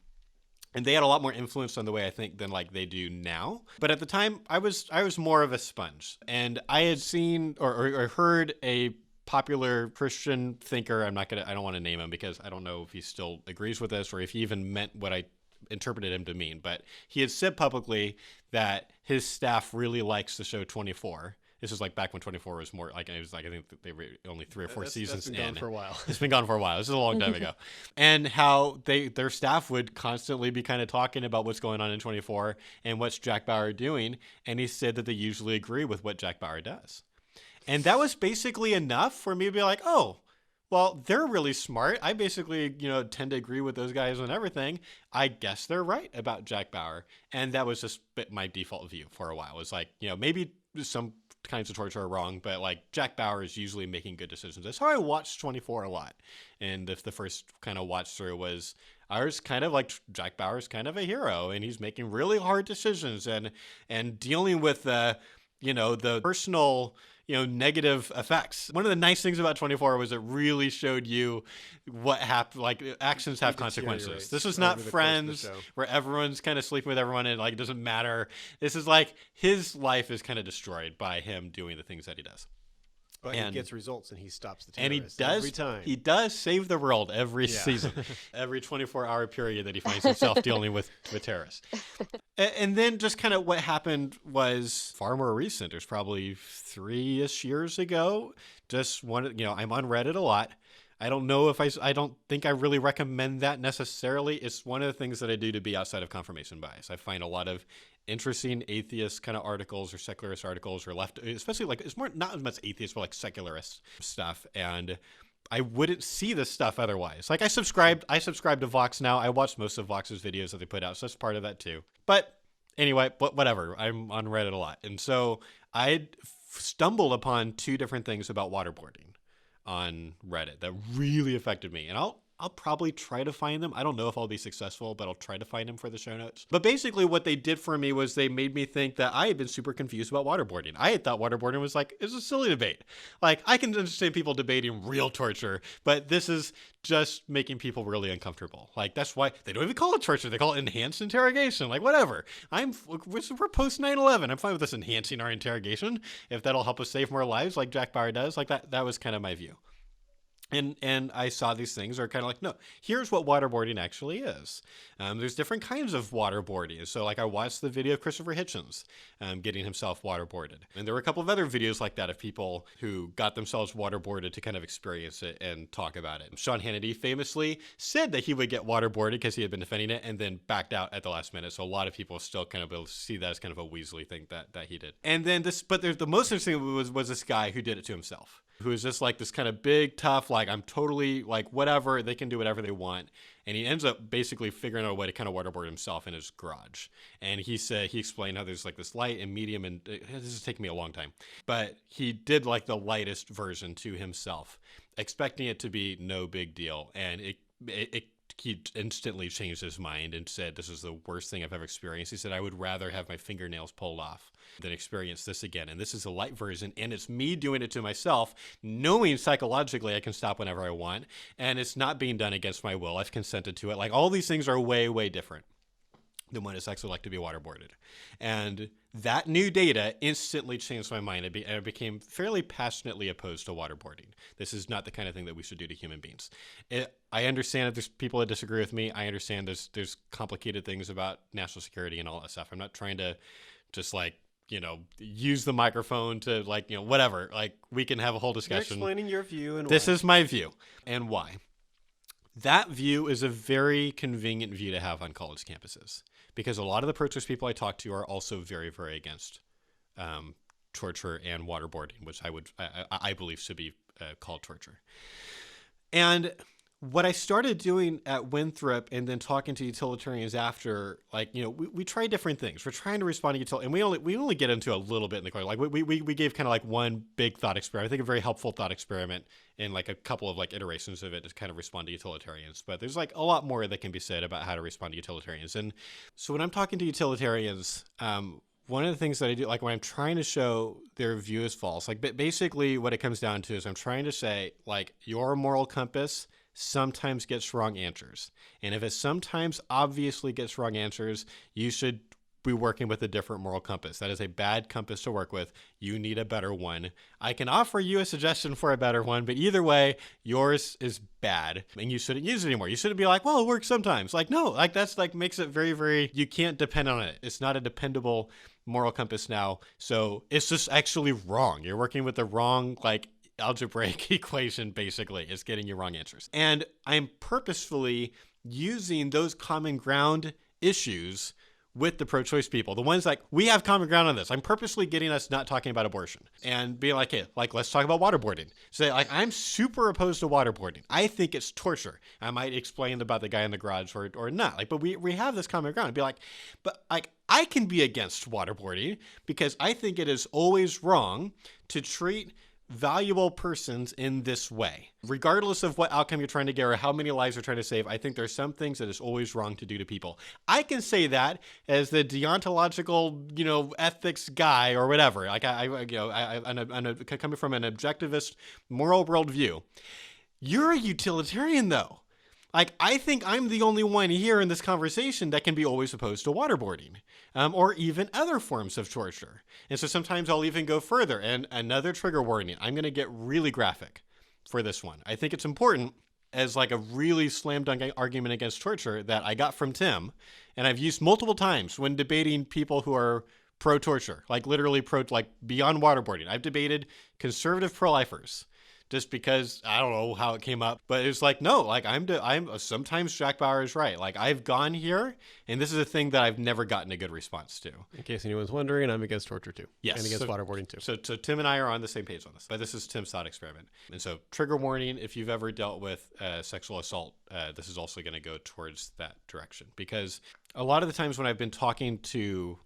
And they had a lot more influence on the way I think than like they do now. But at the time I was more of a sponge, and I had seen or heard a popular Christian thinker. I don't want to name him because I don't know if he still agrees with this or if he even meant what I interpreted him to mean. But he had said publicly that his staff really likes the show 24. This is like back when 24 was more like, it was like, I think they were only 3 or 4 seasons in. It's been gone for a while. It's been gone for a while. This is a long time ago. And how their staff would constantly be kind of talking about what's going on in 24 and what's Jack Bauer doing. And he said that they usually agree with what Jack Bauer does. And that was basically enough for me to be like, oh, well, they're really smart. I basically, tend to agree with those guys on everything. I guess they're right about Jack Bauer. And that was just my default view for a while. It was like, maybe some kinds of torture are wrong, but like Jack Bauer is usually making good decisions. That's how I watched 24 a lot. And if the first kind of watch through was, I was kind of like, Jack Bauer's kind of a hero and he's making really hard decisions and dealing with the personal, negative effects. One of the nice things about 24 was it really showed you what happened. Like, actions have consequences. This is not Friends where everyone's kind of sleeping with everyone and like it doesn't matter. This is like his life is kind of destroyed by him doing the things that he does. But he gets results and he stops the terrorists every time. He does save the world every season, every 24-hour period that he finds himself dealing with terrorists. And then just kind of what happened was far more recent. There's probably 3-ish years ago. Just one, I'm on Reddit a lot. I don't know if I don't think I really recommend that necessarily. It's one of the things that I do to be outside of confirmation bias. I find a lot of interesting atheist kind of articles or secularist articles or left, especially like it's more not as much atheist, but like secularist stuff. And I wouldn't see this stuff otherwise. Like I subscribe to Vox now. I watch most of Vox's videos that they put out, so that's part of that too. But anyway, whatever. I'm on Reddit a lot. And so I stumbled upon two different things about waterboarding on Reddit that really affected me. And I'll probably try to find them. I don't know if I'll be successful, but I'll try to find them for the show notes. But basically what they did for me was they made me think that I had been super confused about waterboarding. I had thought waterboarding was like, it's a silly debate. Like I can understand people debating real torture, but this is just making people really uncomfortable. Like that's why they don't even call it torture. They call it enhanced interrogation. Like whatever. We're post 9/11. I'm fine with us enhancing our interrogation if that'll help us save more lives like Jack Bauer does. Like that was kind of my view. And I saw these things are kind of like, no, here's what waterboarding actually is. There's different kinds of waterboarding. So like I watched the video of Christopher Hitchens getting himself waterboarded. And there were a couple of other videos like that of people who got themselves waterboarded to kind of experience it and talk about it. Sean Hannity famously said that he would get waterboarded because he had been defending it and then backed out at the last minute. So a lot of people still kind of see that as kind of a Weasley thing that he did. And then the most interesting was this guy who did it to himself, who is just like this kind of big, tough, like I'm totally like whatever, they can do whatever they want. And he ends up basically figuring out a way to kind of waterboard himself in his garage. And he explained how there's like this light and medium, and this is taking me a long time, but he did like the lightest version to himself, expecting it to be no big deal. And he instantly changed his mind and said, this is the worst thing I've ever experienced. He said, I would rather have my fingernails pulled off than experience this again. And this is a light version. And it's me doing it to myself, knowing psychologically I can stop whenever I want. And it's not being done against my will. I've consented to it. Like all these things are way, way different than what it's actually like to be waterboarded. And that new data instantly changed my mind. I became fairly passionately opposed to waterboarding. This is not the kind of thing that we should do to human beings. I understand if there's people that disagree with me. I understand there's complicated things about national security and all that stuff. I'm not trying to just like, use the microphone to like, whatever. Like we can have a whole discussion. You're explaining your view and this why. is my view and why. That view is a very convenient view to have on college campuses because a lot of the pro-choice people I talk to are also very, very against torture and waterboarding, which I believe should be called torture. And what I started doing at Winthrop and then talking to utilitarians after, like, we try different things. We're trying to respond to utilitarian, and we only get into a little bit in the course. Like we gave kind of like one big thought experiment. I think a very helpful thought experiment in like a couple of like iterations of it to kind of respond to utilitarians. But there's like a lot more that can be said about how to respond to utilitarians. And so when I'm talking to utilitarians, one of the things that I do, like when I'm trying to show their view is false, like basically what it comes down to is I'm trying to say like your moral compass sometimes gets wrong answers. And if it sometimes obviously gets wrong answers, you should be working with a different moral compass. That is a bad compass to work with. You need a better one. I can offer you a suggestion for a better one, but either way, yours is bad and you shouldn't use it anymore. You shouldn't be like, well, it works sometimes. Like, no, like that's like makes it very, very, you can't depend on it. It's not a dependable moral compass now. So it's just actually wrong. You're working with the wrong, like, algebraic equation, basically. It's getting you wrong answers. And I'm purposefully using those common ground issues with the pro-choice people, the ones like, we have common ground on this. I'm purposely getting us not talking about abortion and being like, hey, like, let's talk about waterboarding. Say, like, I'm super opposed to waterboarding. I think it's torture. I might explain about the guy in the garage or not. Like, but we have this common ground. And be like, but like, I can be against waterboarding because I think it is always wrong to treat valuable persons in this way. Regardless of what outcome you're trying to get or how many lives you're trying to save, I think there's some things that is always wrong to do to people. I can say that as the deontological, ethics guy or whatever. Like I'm coming from an objectivist moral worldview. You're a utilitarian though. Like, I think I'm the only one here in this conversation that can be always opposed to waterboarding, or even other forms of torture. And so sometimes I'll even go further. And another trigger warning, I'm going to get really graphic for this one. I think it's important as like a really slam dunk argument against torture that I got from Tim, and I've used multiple times when debating people who are pro-torture, like literally like beyond waterboarding. I've debated conservative pro-lifers just because I don't know how it came up, but it's like, no, like sometimes Jack Bauer is right. Like I've gone here, and this is a thing that I've never gotten a good response to. In case anyone's wondering, I'm against torture too. Yes. And against waterboarding too. So Tim and I are on the same page on this, but this is Tim's thought experiment. And so trigger warning, if you've ever dealt with sexual assault, this is also going to go towards that direction, because a lot of the times when I've been talking to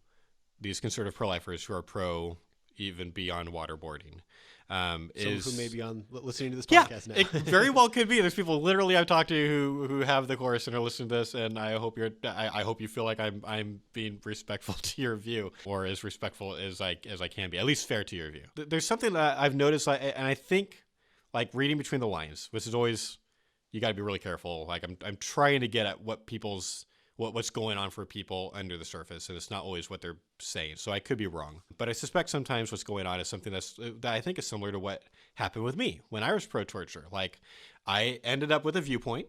these conservative pro-lifers who are pro even beyond waterboarding, who may be on listening to this podcast now. It very well could be. There's people literally I've talked to who have the course and are listening to this, and I hope you feel like I'm being respectful to your view, or as respectful as I can be, at least fair to your view. There's something that I've noticed, and I think, like, reading between the lines, which is always, you got to be really careful. Like I'm trying to get at what's going on for people under the surface, and it's not always what they're saying. So I could be wrong, but I suspect sometimes what's going on is something that I think is similar to what happened with me when I was pro-torture. Like I ended up with a viewpoint,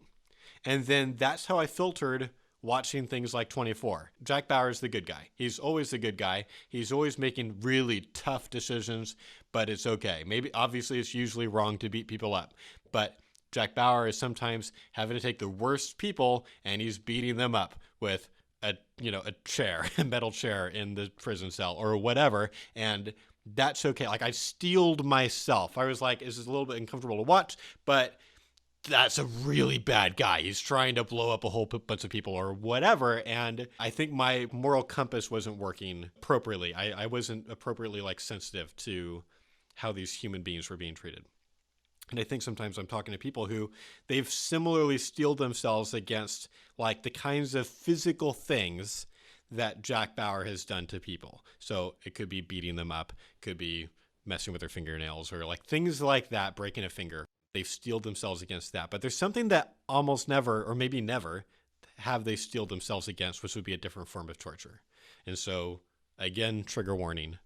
and then that's how I filtered watching things like 24. Jack Bauer is the good guy. He's always the good guy. He's always making really tough decisions, but it's okay. Maybe obviously it's usually wrong to beat people up, but Jack Bauer is sometimes having to take the worst people, and he's beating them up with a chair, a metal chair in the prison cell or whatever. And that's okay. Like I steeled myself. I was like, this is a little bit uncomfortable to watch, but that's a really bad guy. He's trying to blow up a whole bunch of people or whatever. And I think my moral compass wasn't working appropriately. I wasn't appropriately sensitive to how these human beings were being treated. And I think sometimes I'm talking to people who they've similarly steeled themselves against like the kinds of physical things that Jack Bauer has done to people. So it could be beating them up, could be messing with their fingernails, or like things like that, breaking a finger. They've steeled themselves against that. But there's something that almost never, or maybe never, have they steeled themselves against, which would be a different form of torture. And so, again, trigger warning.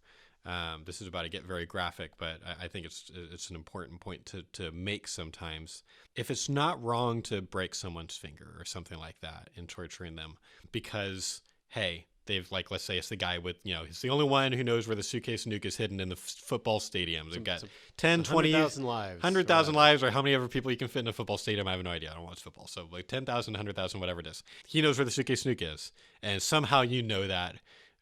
This is about to get very graphic, but I think it's an important point to make sometimes. If it's not wrong to break someone's finger or something like that in torturing them because, hey, they've let's say it's the guy with, he's the only one who knows where the suitcase nuke is hidden in the football stadium. They've got 10, 20, 100,000 lives. 100,000 lives, or how many ever people you can fit in a football stadium. I have no idea. I don't watch football. So 10,000, 100,000, whatever it is. He knows where the suitcase nuke is. And somehow you know that.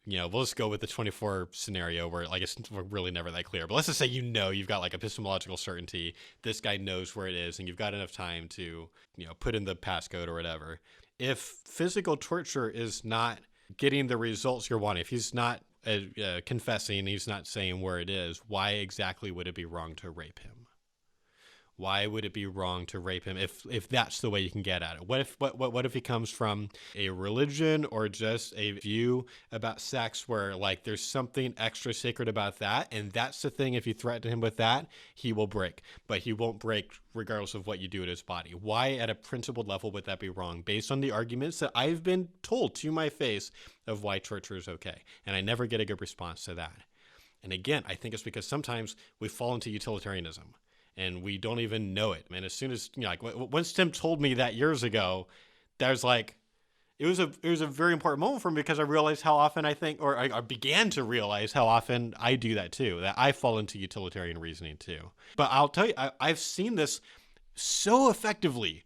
We'll just go with the 24 scenario where it's really never that clear. But let's just say you've got epistemological certainty. This guy knows where it is, and you've got enough time to put in the passcode or whatever. If physical torture is not getting the results you're wanting, if he's not confessing, he's not saying where it is, why exactly would it be wrong to rape him? Why would it be wrong to rape him if that's the way you can get at it? What if he comes from a religion or just a view about sex where there's something extra sacred about that, and that's the thing, if you threaten him with that, he will break. But he won't break regardless of what you do to his body. Why at a principled level would that be wrong based on the arguments that I've been told to my face of why torture is okay? And I never get a good response to that. And again, I think it's because sometimes we fall into utilitarianism. And we don't even know it. And as soon as, once Tim told me that years ago, there's it was a very important moment for me, because I realized how often I began to realize how often I do that too, that I fall into utilitarian reasoning too. But I'll tell you, I've seen this so effectively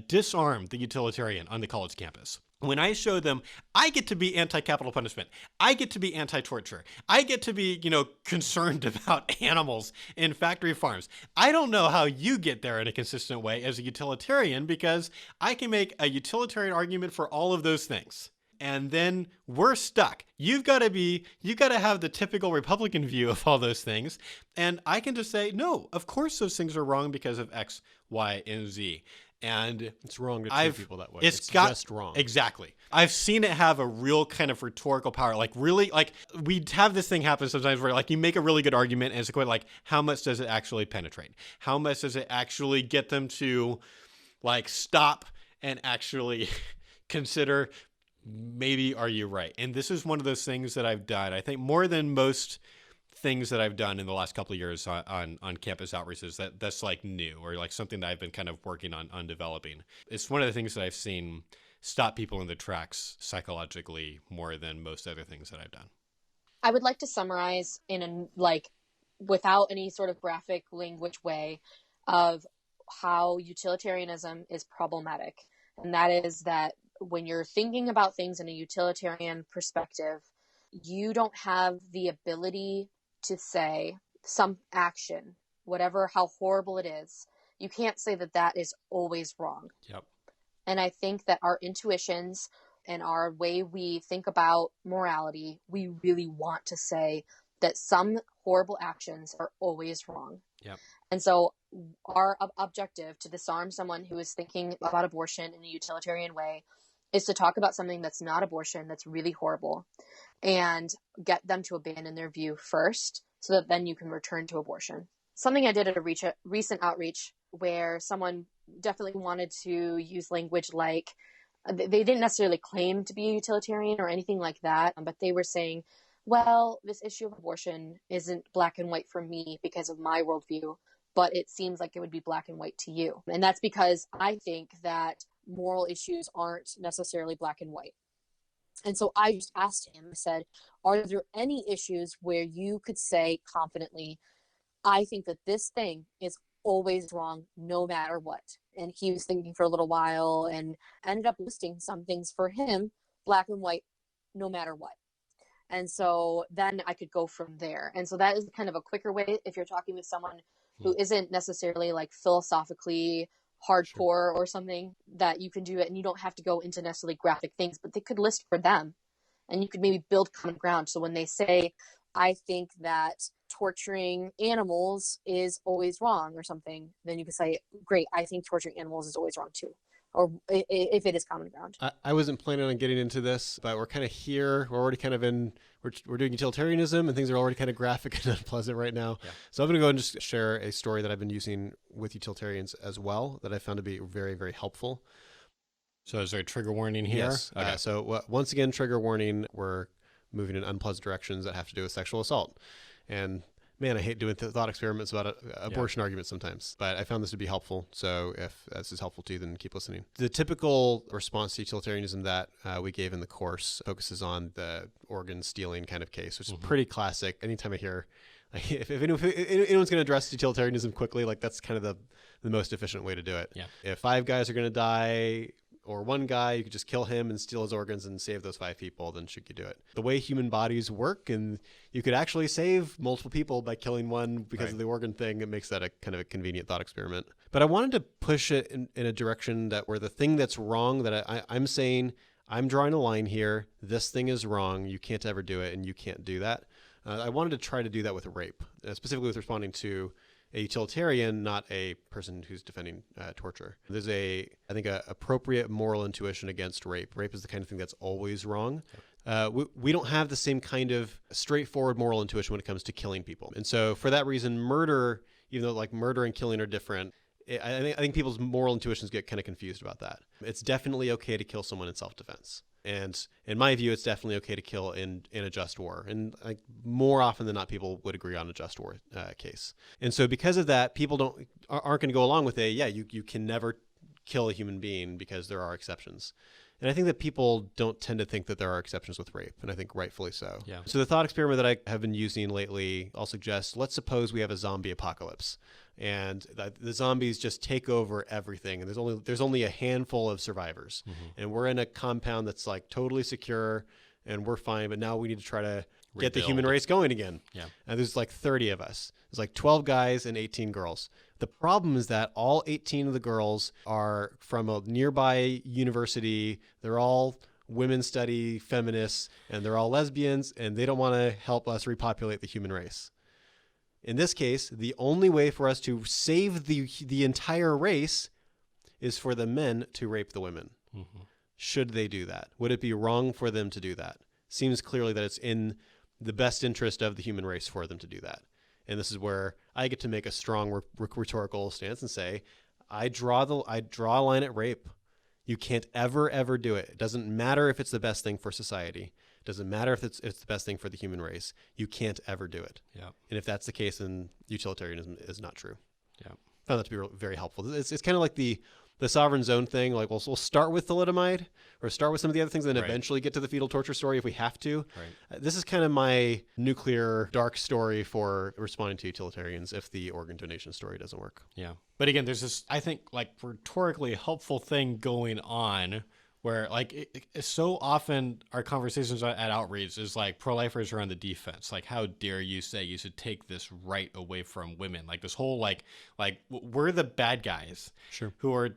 disarm the utilitarian on the college campus. When I show them, I get to be anti-capital punishment. I get to be anti-torture. I get to be, concerned about animals in factory farms. I don't know how you get there in a consistent way as a utilitarian, because I can make a utilitarian argument for all of those things. And then we're stuck. You've got to have the typical Republican view of all those things. And I can just say, no, of course those things are wrong because of X, Y, and Z. And it's wrong to treat people that way. It's just wrong. Exactly. I've seen it have a real kind of rhetorical power. We have this thing happen sometimes where you make a really good argument, and it's quite how much does it actually penetrate? How much does it actually get them to stop and actually consider, maybe are you right? And this is one of those things that I've done, I think, more than most things that I've done in the last couple of years on campus outreaches that's new, or something that I've been kind of working on developing. It's one of the things that I've seen stop people in their tracks psychologically more than most other things that I've done. I would like to summarize in without any sort of graphic language way, of how utilitarianism is problematic. And that is that when you're thinking about things in a utilitarian perspective, you don't have the ability to say some action, whatever, how horrible it is, you can't say that that is always wrong. Yep. And I think that our intuitions and our way we think about morality, we really want to say that some horrible actions are always wrong. Yep. And so our objective to disarm someone who is thinking about abortion in a utilitarian way is to talk about something that's not abortion, that's really horrible, and get them to abandon their view first so that then you can return to abortion. Something I did at a recent outreach where someone definitely wanted to use language like, they didn't necessarily claim to be a utilitarian or anything like that, but they were saying, well, this issue of abortion isn't black and white for me because of my worldview, but it seems like it would be black and white to you. And that's because I think that moral issues aren't necessarily black and white. And so I just asked him, I said, are there any issues where you could say confidently, I think that this thing is always wrong no matter what? And he was thinking for a little while and ended up listing some things for him, black and white, no matter what. And so then I could go from there. And so that is kind of a quicker way if you're talking with someone who isn't necessarily like philosophically hardcore or something, that you can do it and you don't have to go into necessarily graphic things, but they could list for them and you could maybe build common ground. So when they say, I think that torturing animals is always wrong or something, then you can say, great, I think torturing animals is always wrong too. Or if it is common ground. I wasn't planning on getting into this, but we're kind of here. We're already kind of we're doing utilitarianism and things are already kind of graphic and unpleasant right now. Yeah. So I'm going to go and just share a story that I've been using with utilitarians as well that I found to be very, very helpful. So is there a trigger warning here? Yes. Okay. So once again, trigger warning, we're moving in unpleasant directions that have to do with sexual assault. And man, I hate doing thought experiments about abortion arguments sometimes, but I found this to be helpful. So if this is helpful to you, then keep listening. The typical response to utilitarianism that we gave in the course focuses on the organ stealing kind of case, which is pretty classic. Anytime I hear, like, if anyone's going to address utilitarianism quickly, like that's kind of the most efficient way to do it. Yeah. If 5 guys are going to die, or one guy, you could just kill him and steal his organs and save those 5 people, then should you do it? The way human bodies work, and you could actually save multiple people by killing one because of the organ thing, it makes that a kind of a convenient thought experiment. But I wanted to push it in a direction that where the thing that's wrong, that I'm saying, I'm drawing a line here, this thing is wrong, you can't ever do it, and you can't do that. I wanted to try to do that with rape, specifically with responding to a utilitarian, not a person who's defending torture. There's I think, a appropriate moral intuition against rape. Rape is the kind of thing that's always wrong. We don't have the same kind of straightforward moral intuition when it comes to killing people. And so for that reason, murder, even though like murder and killing are different, I think people's moral intuitions get kind of confused about that. It's definitely okay to kill someone in self-defense. And in my view, it's definitely okay to kill in a just war. And like more often than not, people would agree on a just war case. And so because of that, people aren't going to go along with you can never kill a human being because there are exceptions. And I think that people don't tend to think that there are exceptions with rape, and I think rightfully so. Yeah. So the thought experiment that I have been using lately, I'll suggest, let's suppose we have a zombie apocalypse, and the zombies just take over everything, and there's only a handful of survivors, and we're in a compound that's like totally secure, and we're fine, but now we need to try to get the human race going again. Yeah. And there's like 30 of us. There's like 12 guys and 18 girls. The problem is that all 18 of the girls are from a nearby university. They're all women study feminists, and they're all lesbians, and they don't want to help us repopulate the human race. In this case, the only way for us to save the entire race is for the men to rape the women. Should they do that? Would it be wrong for them to do that? Seems clearly that it's in the best interest of the human race for them to do that. And this is where I get to make a strong rhetorical stance and say, I draw a line at rape. You can't ever do it. It doesn't matter if it's the best thing for society. It doesn't matter if it's the best thing for the human race. You can't ever do it. Yeah. And if that's the case, then utilitarianism is not true. Yeah. I found that to be very helpful. It's kind of like the the sovereign zone thing, like we'll start with thalidomide or start with some of the other things and then Right. eventually get to the fetal torture story if we have to. Right. This is kind of my nuclear dark story for responding to utilitarians if the organ donation story doesn't work. Yeah. But again, there's this, I think, like rhetorically helpful thing going on where like so often our conversations at Outreach is like pro-lifers are on the defense. Like, how dare you say you should take this right away from women? Like this whole like we're the bad guys who are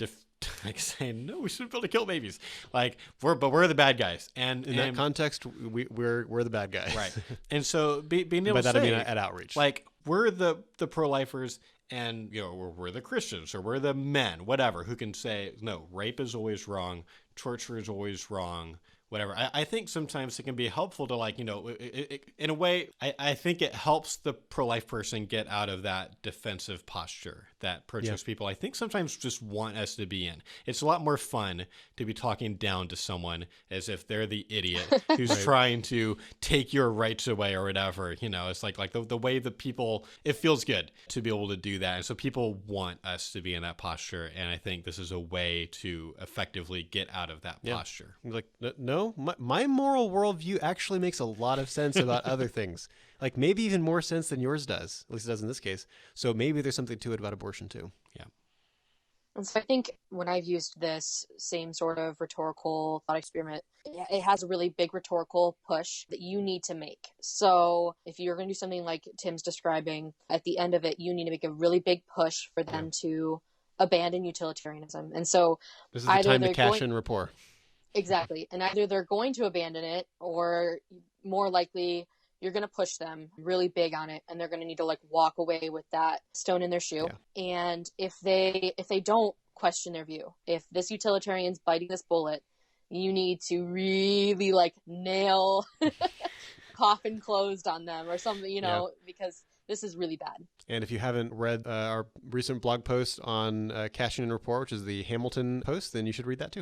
like saying, no, we shouldn't be able to kill babies. Like we're the bad guys. And in that context, we're the bad guys. Right. And so being able to say, by that I mean at Outreach. Like we're the pro-lifers and, you know, we're the Christians or we're the men, whatever, who can say, no, rape is always wrong. Torture is always wrong, whatever. I think sometimes it can be helpful to, like, you know, in a way, I think it helps the pro-life person get out of that defensive posture that pro-choice people, I think, sometimes just want us to be in. It's a lot more fun to be talking down to someone as if they're the idiot who's trying to take your rights away or whatever. You know, it's like the way that people, it feels good to be able to do that. And so people want us to be in that posture. And I think this is a way to effectively get out of that posture. Like, no, my moral worldview actually makes a lot of sense about other things. Like maybe even more sense than yours does. At least it does in this case. So maybe there's something to it about abortion too. Yeah. And so I think when I've used this same sort of rhetorical thought experiment, it has a really big rhetorical push that you need to make. So if you're going to do something like Tim's describing, at the end of it, you need to make a really big push for them to abandon utilitarianism. And so this is the time to cash in rapport. Exactly. And either they're going to abandon it, or more likely you're going to push them really big on it, and they're going to need to like walk away with that stone in their shoe. Yeah. And if they don't question their view, if this utilitarian's biting this bullet, you need to really like nail coffin closed on them or something, you know, because this is really bad. And if you haven't read our recent blog post on cashing in rapport, which is the Hamilton post, then you should read that too.